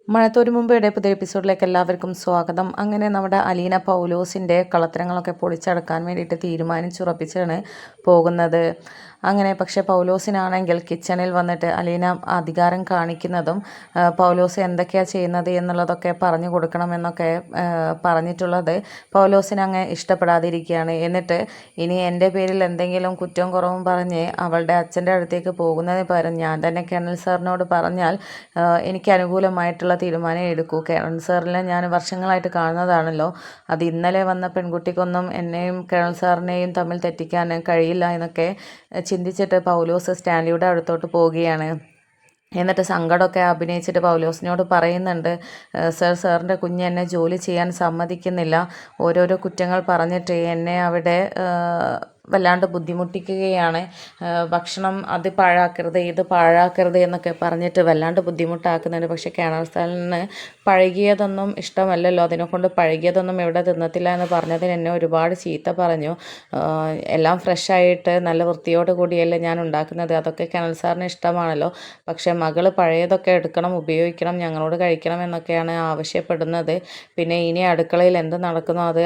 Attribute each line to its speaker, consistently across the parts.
Speaker 1: മഴത്തോരു മുമ്പയുടെ പുതിയ എപ്പിസോഡിലേക്ക് എല്ലാവർക്കും സ്വാഗതം. അങ്ങനെ നമ്മുടെ അലീന പൗലോസിൻ്റെ കളത്തരങ്ങളൊക്കെ പൊളിച്ചടക്കാൻ വേണ്ടിയിട്ട് തീരുമാനിച്ചുറപ്പിച്ചാണ് പോകുന്നത്. അങ്ങനെ പക്ഷേ പൗലോസിനാണെങ്കിൽ കിച്ചണിൽ വന്നിട്ട് അലീന അധികാരം കാണിക്കുന്നതും പൗലോസ് എന്തൊക്കെയാണ് ചെയ്യുന്നത് എന്നുള്ളതൊക്കെ പറഞ്ഞു കൊടുക്കണമെന്നൊക്കെ പറഞ്ഞിട്ടുള്ളത് പൗലോസിന് അങ്ങ് ഇഷ്ടപ്പെടാതിരിക്കുകയാണ്. എന്നിട്ട് ഇനി എൻ്റെ പേരിൽ എന്തെങ്കിലും കുറ്റവും കുറവും പറഞ്ഞ് അവളുടെ അച്ഛൻ്റെ അടുത്തേക്ക് പോകുന്നതിന് പകരം ഞാൻ തന്നെ കേണൽ സാറിനോട് പറഞ്ഞാൽ എനിക്ക് അനുകൂലമായിട്ടുള്ള തീരുമാനം എടുക്കൂ. കേണൽ സാറിനെ ഞാൻ വർഷങ്ങളായിട്ട് കാണുന്നതാണല്ലോ. അത് ഇന്നലെ വന്ന പെൺകുട്ടിക്കൊന്നും എന്നെയും കേണൽ സാറിനെയും തമ്മിൽ തെറ്റിക്കാൻ കഴിയില്ല എന്നൊക്കെ ചിന്തിച്ചിട്ട് പൗലോസ് സ്റ്റാൻലിയുടെ അടുത്തോട്ട് പോവുകയാണ്. എന്നിട്ട് സങ്കടമൊക്കെ അഭിനയിച്ചിട്ട് പൗലോസിനോട് പറയുന്നുണ്ട്, സാറിൻ്റെ കുഞ്ഞ് എന്നെ ജോലി ചെയ്യാൻ സമ്മതിക്കുന്നില്ല, ഓരോരോ കുറ്റങ്ങൾ പറഞ്ഞിട്ട് എന്നെ അവിടെ വല്ലാണ്ട് ബുദ്ധിമുട്ടിക്കുകയാണ്, ഭക്ഷണം അത് പാഴാക്കരുത് ഇത് പാഴാക്കരുത് എന്നൊക്കെ പറഞ്ഞിട്ട് വല്ലാണ്ട് ബുദ്ധിമുട്ടാക്കുന്നുണ്ട്. പക്ഷേ കേണൽ സാറിന് പഴകിയതൊന്നും ഇഷ്ടമല്ലല്ലോ, അതിനെക്കൊണ്ട് പഴകിയതൊന്നും ഇവിടെ തിന്നത്തില്ല എന്ന് പറഞ്ഞതിന് എന്നെ ഒരുപാട് ചീത്ത പറഞ്ഞു. എല്ലാം ഫ്രഷായിട്ട് നല്ല വൃത്തിയോട് കൂടിയല്ലേ ഞാൻ ഉണ്ടാക്കുന്നത്, അതൊക്കെ കേണൽ സാറിന് ഇഷ്ടമാണല്ലോ. പക്ഷേ മകൾ പഴയതൊക്കെ എടുക്കണം, ഉപയോഗിക്കണം, ഞങ്ങളോട് കഴിക്കണം എന്നൊക്കെയാണ് ആവശ്യപ്പെടുന്നത്. പിന്നെ ഇനി അടുക്കളയിൽ എന്ത് നടക്കുന്നോ അത്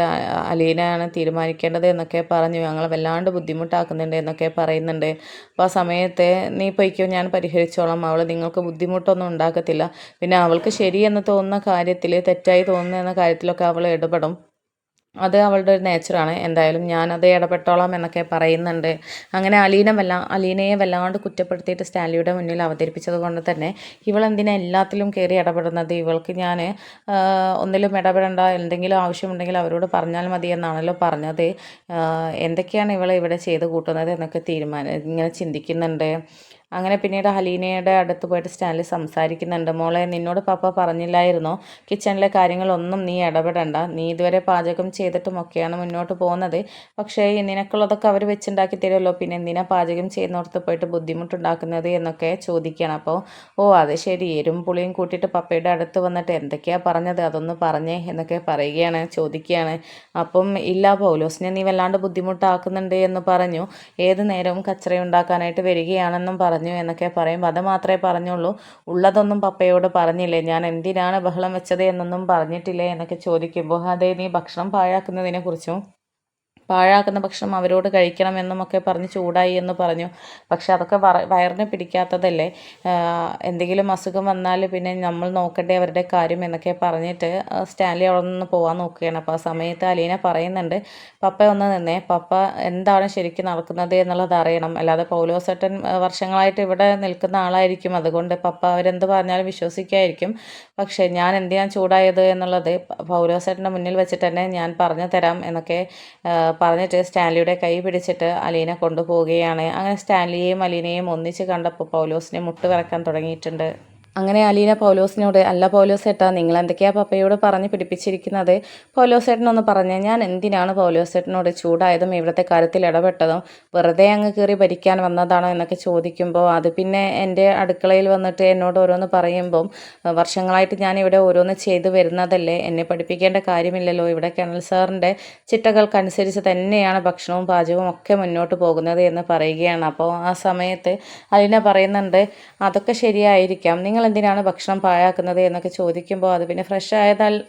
Speaker 1: അലീനയാണ് തീരുമാനിക്കേണ്ടത് എന്നൊക്കെ പറഞ്ഞു. ഞങ്ങൾ വല്ലാണ്ട് ബുദ്ധിമുട്ടാക്കുന്നുണ്ട് എന്നൊക്കെ പറയുന്നുണ്ട്. അപ്പോൾ ആ സമയത്ത് നീ പൊയ്ക്കോ, ഞാൻ പരിഹരിച്ചോളാം, അവൾ നിങ്ങൾക്ക് ബുദ്ധിമുട്ടൊന്നും ഉണ്ടാക്കത്തില്ല. പിന്നെ അവൾക്ക് ശരിയെന്ന് തോന്നുന്ന കാര്യത്തിൽ തെറ്റായി തോന്നുന്ന കാര്യത്തിലൊക്കെ അവൾ ഇടപെടും, അത് അവളുടെ ഒരു നേച്ചറാണ്. എന്തായാലും ഞാനത് ഇടപെട്ടോളാം എന്നൊക്കെ പറയുന്നുണ്ട്. അങ്ങനെ അലീനയെ വല്ലാണ്ട് കുറ്റപ്പെടുത്തിയിട്ട് സ്റ്റാൻലിയുടെ മുന്നിൽ അവതരിപ്പിച്ചത് കൊണ്ട് തന്നെ ഇവളെന്തിനാ എല്ലാത്തിലും കയറി ഇടപെടുന്നത്, ഇവൾക്ക് ഞാൻ ഒന്നിലും ഇടപെടേണ്ട, എന്തെങ്കിലും ആവശ്യമുണ്ടെങ്കിൽ അവരോട് പറഞ്ഞാൽ മതി എന്നാണല്ലോ പറഞ്ഞത്, എന്തൊക്കെയാണ് ഇവളെ ഇവിടെ ചെയ്ത് കൂട്ടുന്നത് എന്നൊക്കെ ഇങ്ങനെ ചിന്തിക്കുന്നുണ്ട്. അങ്ങനെ പിന്നീട് അലീനയുടെ അടുത്ത് പോയിട്ട് സ്റ്റാൻലി സംസാരിക്കുന്നുണ്ട്. മോളെ, നിന്നോട് പപ്പ പറഞ്ഞില്ലായിരുന്നോ കിച്ചണിലെ കാര്യങ്ങളൊന്നും നീ ഇടപെടണ്ട, നീ ഇതുവരെ പാചകം ചെയ്തിട്ടുമൊക്കെയാണ് മുന്നോട്ട് പോകുന്നത്, പക്ഷേ നിനക്കുള്ളതൊക്കെ അവർ വെച്ചുണ്ടാക്കി തരുമല്ലോ, പിന്നെ എന്തിനാ പാചകം ചെയ്യുന്നിടത്ത് പോയിട്ട് ബുദ്ധിമുട്ടുണ്ടാക്കുന്നത് എന്നൊക്കെ ചോദിക്കുകയാണ്. അപ്പോൾ അത് ശരി, എരും പുളിയും കൂട്ടിയിട്ട് പപ്പയുടെ അടുത്ത് വന്നിട്ട് എന്തൊക്കെയാണ് പറഞ്ഞത്, അതൊന്ന് പറഞ്ഞേ എന്നൊക്കെ ചോദിക്കുകയാണ്. അപ്പം ഇല്ല, പൗലോസിനെ നീ വല്ലാണ്ട് ബുദ്ധിമുട്ടാക്കുന്നുണ്ട് എന്ന് പറഞ്ഞു, ഏത് നേരവും കച്ചറയുണ്ടാക്കാനായിട്ട് വരികയാണെന്നും പറഞ്ഞു എന്നൊക്കെ പറയുമ്പോൾ അത് മാത്രമേ പറഞ്ഞുള്ളൂ, ഉള്ളതൊന്നും പപ്പയോട് പറഞ്ഞില്ലേ, ഞാൻ എന്തിനാണ് ബഹളം വെച്ചത് എന്നൊന്നും പറഞ്ഞിട്ടില്ലേ എന്നൊക്കെ ചോദിക്കുമ്പോൾ അതേ, നീ ഭക്ഷണം പാഴാക്കുന്നതിനെ കുറിച്ചും പാഴാക്കുന്ന ഭക്ഷണം അവരോട് കഴിക്കണമെന്നുമൊക്കെ പറഞ്ഞ് ചൂടായി എന്ന് പറഞ്ഞു. പക്ഷെ അതൊക്കെ വയറിന് പിടിക്കാത്തതല്ലേ, എന്തെങ്കിലും അസുഖം വന്നാൽ പിന്നെ നമ്മൾ നോക്കണ്ടേ അവരുടെ കാര്യം എന്നൊക്കെ പറഞ്ഞിട്ട് സ്റ്റാൻലി അവിടെ നിന്ന് പോകാൻ നോക്കുകയാണ്. അപ്പോൾ ആ സമയത്ത് അലീന പറയുന്നുണ്ട്, പപ്പ ഒന്ന് നിന്നേ, പപ്പ എന്താണ് ശരിക്കും നടക്കുന്നത് എന്നുള്ളത് അറിയണം, അല്ലാതെ പൗലോസേട്ടൻ വർഷങ്ങളായിട്ട് ഇവിടെ നിൽക്കുന്ന ആളായിരിക്കും, അതുകൊണ്ട് പപ്പ അവരെന്ത് പറഞ്ഞാലും വിശ്വസിക്കായിരിക്കും, പക്ഷേ ഞാൻ എന്തിനാണ് ചൂടായത് എന്നുള്ളത് പൗലോസേട്ടൻ്റെ മുന്നിൽ വെച്ചിട്ട് തന്നെ ഞാൻ പറഞ്ഞു തരാം എന്നൊക്കെ പറഞ്ഞിട്ട് സ്റ്റാൻലിയുടെ കൈ പിടിച്ചിട്ട് അലീന കൊണ്ടുപോവുകയാണ്. അങ്ങനെ സ്റ്റാൻലിയെയും അലീനയെയും ഒന്നിച്ച് കണ്ടപ്പോൾ പൗലോസിനെ മുട്ട് വിറക്കാൻ തുടങ്ങിയിട്ടുണ്ട്. അങ്ങനെ അലീന പൗലോസിനോട്, അല്ല പൗലോസേട്ടാ, നിങ്ങൾ എന്തൊക്കെയാണ് പപ്പയോട് പറഞ്ഞ് പിടിപ്പിച്ചിരിക്കുന്നത്, പൗലോസേട്ടനൊന്ന് പറഞ്ഞേ, ഞാൻ എന്തിനാണ് പൗലോസേട്ടനോട് ചൂടായതും ഇവിടുത്തെ കാര്യത്തിൽ ഇടപെട്ടതും, വെറുതെ അങ്ങ് കയറി ഭരിക്കാൻ വന്നതാണോ എന്നൊക്കെ ചോദിക്കുമ്പോൾ, അത് പിന്നെ എൻ്റെ അടുക്കളയിൽ വന്നിട്ട് എന്നോട് ഓരോന്ന് പറയുമ്പം വർഷങ്ങളായിട്ട് ഞാനിവിടെ ഓരോന്ന് ചെയ്തു വരുന്നതല്ലേ, എന്നെ പഠിപ്പിക്കേണ്ട കാര്യമില്ലല്ലോ, ഇവിടെ കേണൽ സാറിൻ്റെ ചിട്ടകൾക്കനുസരിച്ച് തന്നെയാണ് ഭക്ഷണവും പാചകവും ഒക്കെ മുന്നോട്ട് പോകുന്നത് എന്ന് പറയുകയാണ്. അപ്പോൾ ആ സമയത്ത് അലീന പറയുന്നുണ്ട്, അതൊക്കെ ശരിയായിരിക്കാം, നിങ്ങൾ എന്തിനാണ് ഭക്ഷണം പാഴാക്കുന്നത് എന്നൊക്കെ ചോദിക്കുമ്പോൾ, അത് പിന്നെ ഫ്രഷ്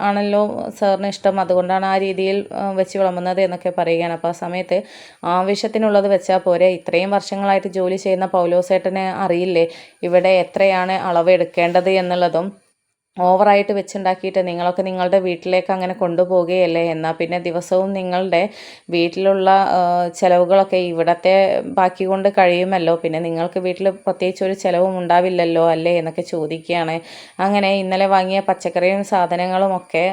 Speaker 1: ആണല്ലോ സാറിന് ഇഷ്ടം, അതുകൊണ്ടാണ് ആ രീതിയിൽ വെച്ച് വിളമ്പുന്നത് എന്നൊക്കെ പറയുകയാണ്. അപ്പോൾ ആ സമയത്ത് ആവശ്യത്തിനുള്ളത് വെച്ചാൽ പോരെ, ഇത്രയും വർഷങ്ങളായിട്ട് ജോലി ചെയ്യുന്ന പൗലോസേട്ടന് അറിയില്ലേ ഇവിടെ എത്രയാണ് അളവ് എടുക്കേണ്ടത് എന്നുള്ളതും, ഓവറായിട്ട് വെച്ചുണ്ടാക്കിയിട്ട് നിങ്ങളൊക്കെ നിങ്ങളുടെ വീട്ടിലേക്ക് അങ്ങനെ കൊണ്ടുപോവുകയല്ലേ, എന്നാൽ പിന്നെ ദിവസവും നിങ്ങളുടെ വീട്ടിലുള്ള ചിലവുകളൊക്കെ ഇവിടത്തെ ബാക്കി കൊണ്ട് കഴിയുമല്ലോ, പിന്നെ നിങ്ങൾക്ക് വീട്ടിൽ പ്രത്യേകിച്ച് ഒരു ചിലവും ഉണ്ടാവില്ലല്ലോ അല്ലേ എന്നൊക്കെ ചോദിക്കുകയാണ്. അങ്ങനെ ഇന്നലെ വാങ്ങിയ പച്ചക്കറിയും സാധനങ്ങളും ഒക്കെ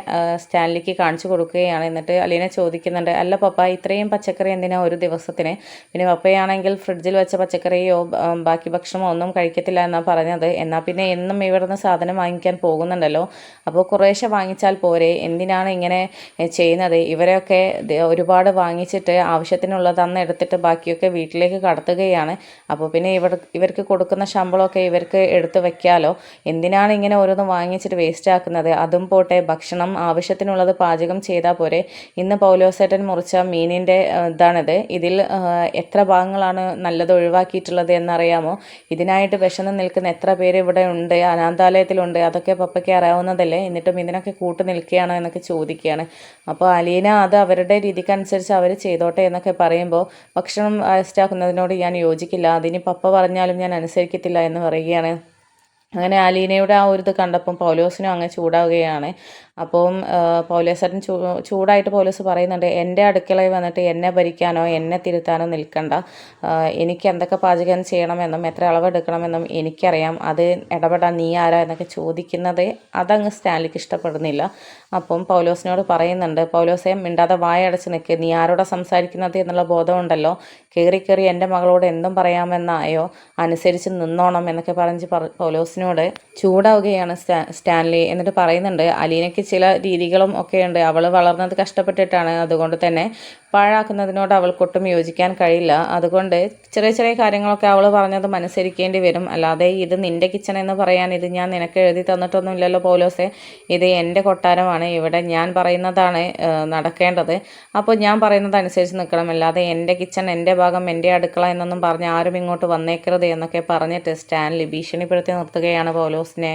Speaker 1: സ്റ്റാൻലിക്ക് കാണിച്ചു കൊടുക്കുകയാണ്. എന്നിട്ട് അലീന ചോദിക്കുന്നുണ്ട്, അല്ല പപ്പ, ഇത്രയും പച്ചക്കറി എന്തിനാ ഒരു ദിവസത്തിന്, പിന്നെ പപ്പയാണെങ്കിൽ ഫ്രിഡ്ജിൽ വെച്ച പച്ചക്കറിയോ ബാക്കി ഭക്ഷണമോ ഒന്നും കഴിക്കത്തില്ല എന്നാണ് പറഞ്ഞത്, എന്നാൽ പിന്നെ എന്നും ഇവിടുന്ന് സാധനം വാങ്ങിക്കാൻ പോകുന്നുണ്ടല്ലോ, അപ്പോൾ കുറേശ്ശെ വാങ്ങിച്ചാൽ പോരെ, എന്തിനാണ് ഇങ്ങനെ ചെയ്യുന്നത്, ഇവരൊക്കെ ഒരുപാട് വാങ്ങിച്ചിട്ട് ആവശ്യത്തിനുള്ളത് അന്ന് എടുത്തിട്ട് ബാക്കിയൊക്കെ വീട്ടിലേക്ക് കടത്തുകയാണ്, അപ്പോൾ പിന്നെ ഇവർക്ക് കൊടുക്കുന്ന ശമ്പളമൊക്കെ ഇവർക്ക് എടുത്ത് വെക്കാലോ, എന്തിനാണ് ഇങ്ങനെ ഓരോന്ന് വാങ്ങിച്ചിട്ട് വേസ്റ്റ് ആക്കുന്നത്, അതും പോട്ടെ, ഭക്ഷണം ആവശ്യത്തിനുള്ളത് പാചകം ചെയ്താൽ പോരെ, ഇന്ന് പൗലോസേട്ടൻ മുറിച്ച മീനിൻ്റെ ഇതാണിത്, ഇതിൽ എത്ര ഭാഗങ്ങളാണ് നല്ലത് ഒഴിവാക്കിയിട്ടുള്ളത് എന്നറിയാമോ, ഇതിനായിട്ട് വിശന്ന് നിൽക്കുന്ന എത്ര പേര് ഇവിടെ ഉണ്ട്, അനാഥാലയത്തിലുണ്ട്, അതൊക്കെ പപ്പയ്ക്ക് കാര്യങ്ങളൊക്കെ അറിയാവുന്നതല്ലേ, എന്നിട്ടും ഇതിനൊക്കെ കൂട്ടു നിൽക്കുകയാണോ എന്നൊക്കെ ചോദിക്കുകയാണ്. അപ്പോൾ അലീന അത് അവരുടെ രീതിക്കനുസരിച്ച് അവർ ചെയ്തോട്ടെ എന്നൊക്കെ പറയുമ്പോൾ ഭക്ഷണം വേസ്റ്റാക്കുന്നതിനോട് ഞാൻ യോജിക്കില്ല, അതിന് പപ്പ പറഞ്ഞാലും ഞാൻ അനുസരിക്കത്തില്ല എന്ന് പറയുകയാണ്. അങ്ങനെ അലീനയുടെ ആ ഒരു ഇത് കണ്ടപ്പം പൗലോസിനും അങ്ങ് ചൂടാവുകയാണ്. അപ്പം പൗലോസേട്ടൻ ചൂടായിട്ട് പൗലോസ് പറയുന്നുണ്ട്, എൻ്റെ അടുക്കളയിൽ വന്നിട്ട് എന്നെ ഭരിക്കാനോ എന്നെ തിരുത്താനോ നിൽക്കണ്ട. എനിക്ക് എന്തൊക്കെ പാചകം ചെയ്യണമെന്നും എത്ര അളവെടുക്കണമെന്നും എനിക്കറിയാം. അത് ഇടപെടാൻ നീ ആരാ എന്നൊക്കെ ചോദിക്കുന്നത് അതങ്ങ് സ്റ്റാൻലിക്ക് ഇഷ്ടപ്പെടുന്നില്ല. അപ്പം പൗലോസിനോട് പറയുന്നുണ്ട്, പൗലോസെ മിണ്ടാതെ വായടച്ച് നിൽക്കുക, നീ ആരോടാ സംസാരിക്കുന്നത് എന്നുള്ള ബോധമുണ്ടല്ലോ, കയറി കയറി എൻ്റെ മകളോട് എന്തും പറയാമെന്നായോ, അനുസരിച്ച് നിന്നോണം എന്നൊക്കെ പറഞ്ഞ് പൗലോസിനോട് ചൂടാവുകയാണ് സ്റ്റാൻലി. എന്നിട്ട് പറയുന്നുണ്ട്, അലീനയ്ക്ക് ചില രീതികളും ഒക്കെയുണ്ട്, അവൾ വളർന്നത് കഷ്ടപ്പെട്ടിട്ടാണ്, അതുകൊണ്ട് തന്നെ പാഴാക്കുന്നതിനോട് അവൾക്കൊട്ടും യോജിക്കാൻ കഴിയില്ല. അതുകൊണ്ട് ചെറിയ ചെറിയ കാര്യങ്ങളൊക്കെ അവൾ പറഞ്ഞത് അനുസരിക്കേണ്ടി വരും. അല്ലാതെ ഇത് നിൻ്റെ കിച്ചൺ എന്ന് പറയാൻ ഇത് ഞാൻ നിനക്ക് എഴുതി തന്നിട്ടൊന്നുമില്ലല്ലോ പൗലോസെ, ഇത് എൻ്റെ കൊട്ടാരമാണ്, ഇവിടെ ഞാൻ പറയുന്നതാണ് നടക്കേണ്ടത്. അപ്പോൾ ഞാൻ പറയുന്നത് അനുസരിച്ച് നിൽക്കണം, അല്ലാതെ എൻ്റെ കിച്ചൺ, എൻ്റെ ഭാഗം, എൻ്റെ അടുക്കള എന്നൊന്നും പറഞ്ഞ് ആരും ഇങ്ങോട്ട് വന്നേക്കരുത് എന്നൊക്കെ പറഞ്ഞിട്ട് സ്റ്റാൻലി ഭീഷണിപ്പെടുത്തി നിർത്തുകയാണ് പൗലോസിനെ.